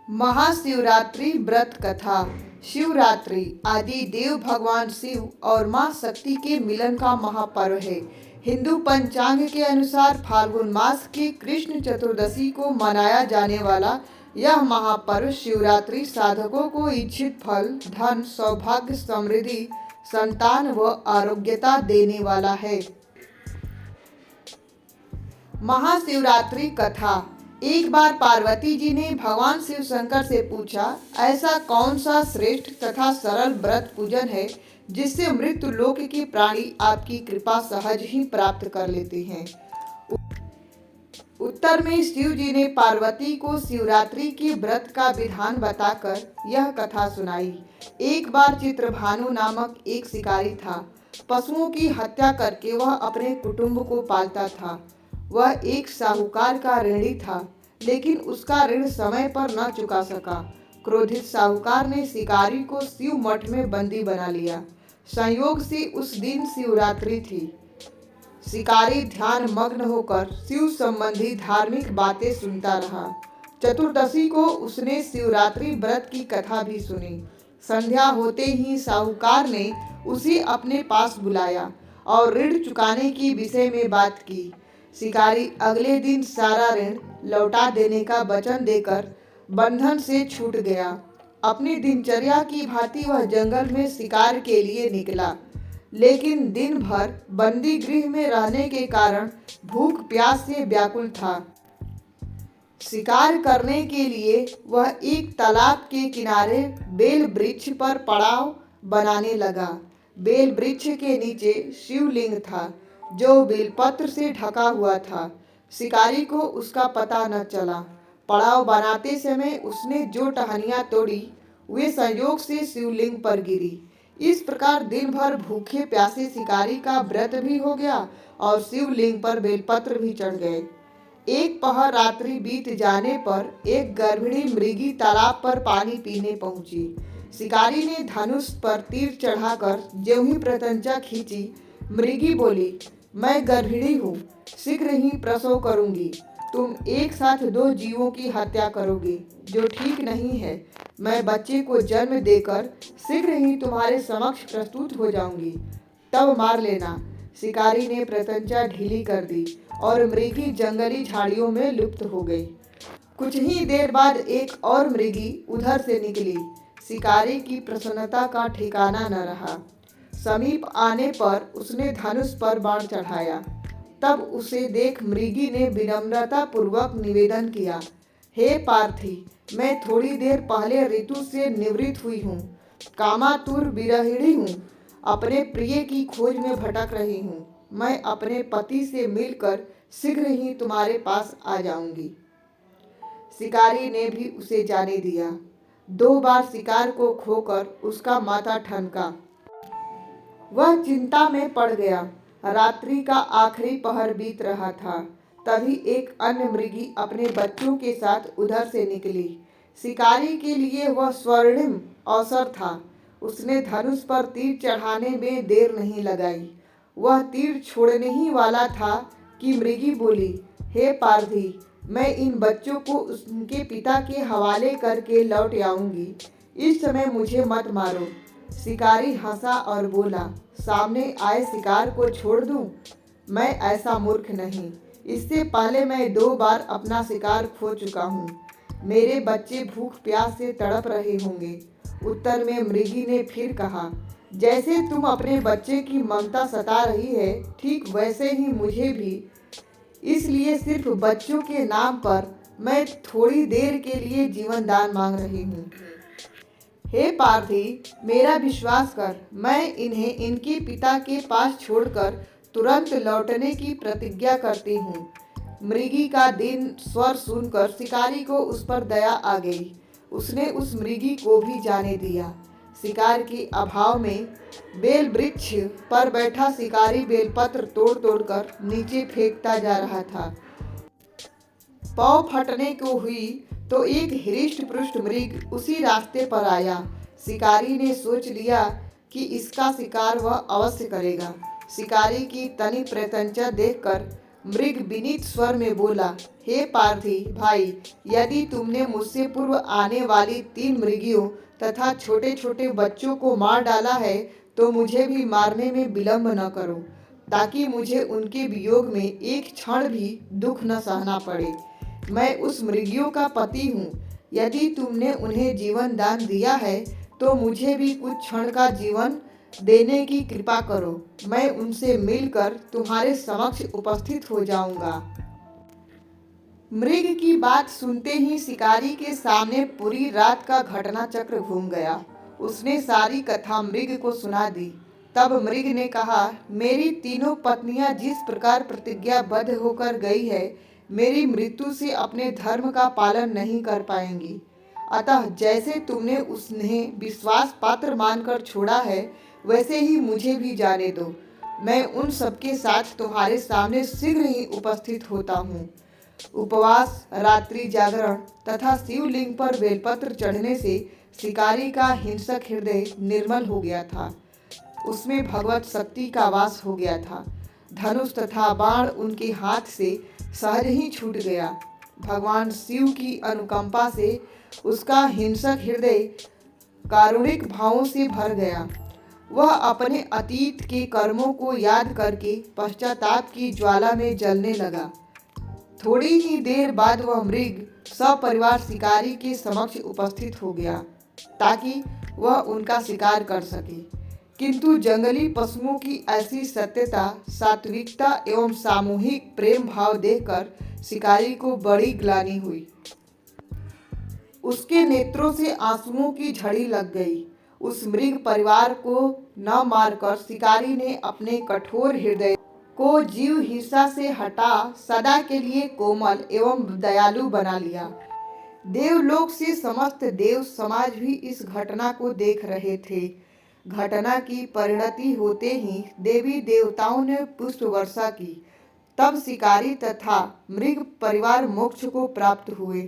महाशिवरात्रि व्रत कथा। शिवरात्रि आदि देव भगवान शिव और मां शक्ति के मिलन का महापर्व है। हिंदू पंचांग के अनुसार फाल्गुन मास की कृष्ण चतुर्दशी को मनाया जाने वाला यह महापर्व शिवरात्रि साधकों को इच्छित फल, धन, सौभाग्य, समृद्धि, संतान व आरोग्यता देने वाला है। महाशिवरात्रि कथा। एक बार पार्वती जी ने भगवान शिव शंकर से पूछा, ऐसा कौन सा श्रेष्ठ तथा सरल व्रत पूजन है जिससे मृत्यु लोक के प्राणी आपकी कृपा सहज ही प्राप्त कर लेते हैं। उत्तर में शिव जी ने पार्वती को शिवरात्रि के व्रत का विधान बताकर यह कथा सुनाई। एक बार चित्रभानु नामक एक शिकारी था। पशुओं की हत्या करके वह अपने कुटुंब को पालता था। वह एक साहूकार का ऋणी था, लेकिन उसका ऋण समय पर न चुका सका। क्रोधित साहूकार ने शिकारी को शिव मठ में बंदी बना लिया। संयोग से उस दिन शिवरात्रि थी। शिकारी ध्यान मग्न होकर शिव संबंधी धार्मिक बातें सुनता रहा। चतुर्दशी को उसने शिवरात्रि व्रत की कथा भी सुनी। संध्या होते ही साहूकार ने उसे अपने पास बुलाया और ऋण चुकाने के विषय में बात की। शिकारी अगले दिन सारा ऋण लौटा देने का वचन देकर बंधन से छूट गया। अपनी दिनचर्या की भांति वह जंगल में शिकार के लिए निकला, लेकिन दिन भर बंदी गृह में रहने के कारण भूख प्यास से व्याकुल था। शिकार करने के लिए वह एक तालाब के किनारे बेल वृक्ष पर पड़ाव बनाने लगा। बेल वृक्ष के नीचे शिवलिंग था, जो बेलपत्र से ढका हुआ था। शिकारी को उसका पता न चला। पड़ाव बनाते समय उसने जो टहनियाँ तोड़ी वे संयोग से शिवलिंग पर गिरी। इस प्रकार दिन भर भूखे प्यासे शिकारी का व्रत भी हो गया और शिवलिंग पर बेलपत्र भी चढ़ गए। एक पहर रात्रि बीत जाने पर एक गर्भिणी मृगी तालाब पर पानी पीने पहुंची। शिकारी ने धनुष पर तीर चढ़ाकर ज्यों ही प्रत्यंचा खींची, मृगी बोली, मैं गर्भिणी हूँ, शीघ्र ही प्रसव करूंगी। तुम एक साथ दो जीवों की हत्या करोगे, जो ठीक नहीं है। मैं बच्चे को जन्म देकर शीघ्र ही तुम्हारे समक्ष प्रस्तुत हो जाऊंगी, तब मार लेना। शिकारी ने प्रत्यंचा ढीली कर दी और मृगी जंगली झाड़ियों में लुप्त हो गई। कुछ ही देर बाद एक और मृगी उधर से निकली। शिकारी की प्रसन्नता का ठिकाना न रहा। समीप आने पर उसने धनुष पर बाण चढ़ाया। तब उसे देख मृगी ने विनम्रता पूर्वक निवेदन किया, हे पार्थी, मैं थोड़ी देर पहले ऋतु से निवृत्त हुई हूँ। कामातुर विरहिणी हूँ, अपने प्रिय की खोज में भटक रही हूँ। मैं अपने पति से मिलकर शीघ्र ही तुम्हारे पास आ जाऊंगी। शिकारी ने भी उसे जाने दिया। 2 बार शिकार को खोकर उसका माथा ठनका। वह चिंता में पड़ गया। रात्रि का आखिरी पहर बीत रहा था। तभी एक अन्य मृगी अपने बच्चों के साथ उधर से निकली। शिकारी के लिए वह स्वर्णिम अवसर था। उसने धनुष पर तीर चढ़ाने में देर नहीं लगाई। वह तीर छोड़ने ही वाला था कि मृगी बोली, हे पार्थी, मैं इन बच्चों को उनके पिता के हवाले करके लौट आऊंगी। इस समय मुझे मत मारो। शिकारी हंसा और बोला, सामने आए शिकार को छोड़ दूं? मैं ऐसा मूर्ख नहीं। इससे पहले मैं 2 बार अपना शिकार खो चुका हूँ। मेरे बच्चे भूख प्यास से तड़प रहे होंगे। उत्तर में मृगी ने फिर कहा, जैसे तुम अपने बच्चे की ममता सता रही है, ठीक वैसे ही मुझे भी। इसलिए सिर्फ बच्चों के नाम पर मैं थोड़ी देर के लिए जीवन दान मांग रही हूँ। हे पार्थी, मेरा विश्वास कर, मैं इन्हें इनके पिता के पास छोड़कर तुरंत लौटने की प्रतिज्ञा करती हूँ। मृगी का दीन स्वर सुनकर शिकारी को उस पर दया आ गई। उसने उस मृगी को भी जाने दिया। शिकार के अभाव में बेल वृक्ष पर बैठा शिकारी बेलपत्र तोड़ तोड़कर नीचे फेंकता जा रहा था। पाँव फटने को हुई तो एक हृष्ट पुष्ट मृग उसी रास्ते पर आया। शिकारी ने सोच लिया कि इसका शिकार वह अवश्य करेगा। शिकारी की तनी प्रत्यंचा देखकर मृग विनीत स्वर में बोला, हे पार्थी भाई, यदि तुमने मुझसे पूर्व आने वाली 3 मृगियों तथा छोटे छोटे बच्चों को मार डाला है तो मुझे भी मारने में विलंब न करो, ताकि मुझे उनके वियोग में एक क्षण भी दुख न सहना पड़े। मैं उस मृगियों का पति हूँ। यदि तुमने उन्हें जीवन दान दिया है तो मुझे भी कुछ क्षण का जीवन देने की कृपा करो। मैं उनसे मिलकर तुम्हारे समक्ष उपस्थित हो जाऊंगा। मृग की बात सुनते ही शिकारी के सामने पूरी रात का घटना चक्र घूम गया। उसने सारी कथा मृग को सुना दी। तब मृग ने कहा, मेरी तीनों पत्नियां जिस प्रकार प्रतिज्ञाबद्ध होकर गई है, मेरी मृत्यु से अपने धर्म का पालन नहीं कर पाएंगी। अतः जैसे तुमने उन्हें विश्वास पात्र मानकर छोड़ा है, वैसे ही मुझे भी जाने दो। मैं उन सबके साथ तुम्हारे सामने शीघ्र ही उपस्थित होता हूँ। उपवास, रात्रि जागरण तथा शिवलिंग पर बेलपत्र चढ़ने से शिकारी का हिंसक हृदय निर्मल हो गया था। उसमें भगवत शक्ति का वास हो गया था। धनुष तथा बाण उनके हाथ से सहज ही छूट गया। भगवान शिव की अनुकंपा से उसका हिंसक हृदय कारुणिक भावों से भर गया। वह अपने अतीत के कर्मों को याद करके पश्चाताप की ज्वाला में जलने लगा। थोड़ी ही देर बाद वह मृग सपरिवार शिकारी के समक्ष उपस्थित हो गया, ताकि वह उनका शिकार कर सके। किंतु जंगली पशुओं की ऐसी सत्यता, सात्विकता एवं सामूहिक प्रेम भाव देखकर शिकारी को बड़ी ग्लानि हुई। उसके नेत्रों से आंसुओं की झड़ी लग गई। उस मृग परिवार को न मारकर शिकारी ने अपने कठोर हृदय को जीव हिंसा से हटा सदा के लिए कोमल एवं दयालु बना लिया। देवलोक से समस्त देव समाज भी इस घटना को देख रहे थे। घटना की परिणति होते ही देवी देवताओं ने पुष्प वर्षा की। तब शिकारी तथा मृग परिवार मोक्ष को प्राप्त हुए।